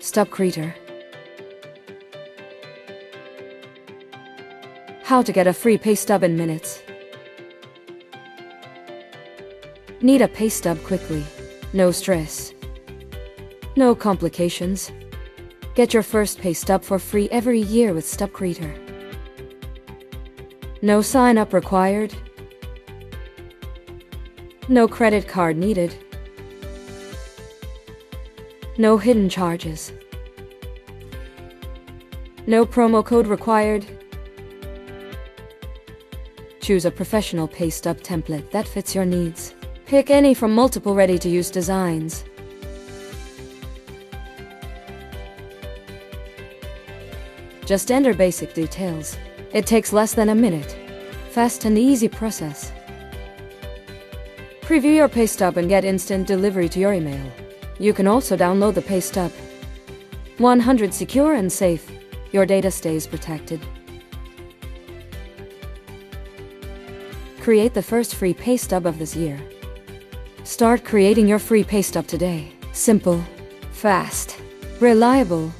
StubCreator. How to get a free Paystub in minutes. Need a Paystub quickly. No stress. No complications. Get your first Paystub for free every year with StubCreator. No sign-up required. No credit card needed. No hidden charges. No promo code required. Choose a professional Paystub template that fits your needs. Pick any from multiple ready-to-use designs. Just enter basic details. It takes less than a minute. Fast and easy process. Preview your Paystub and get instant delivery to your email. You can also download the Paystub. 100% secure and safe. Your data stays protected. Create the first free Paystub of this year. Start creating your free Paystub today. Simple, fast, reliable.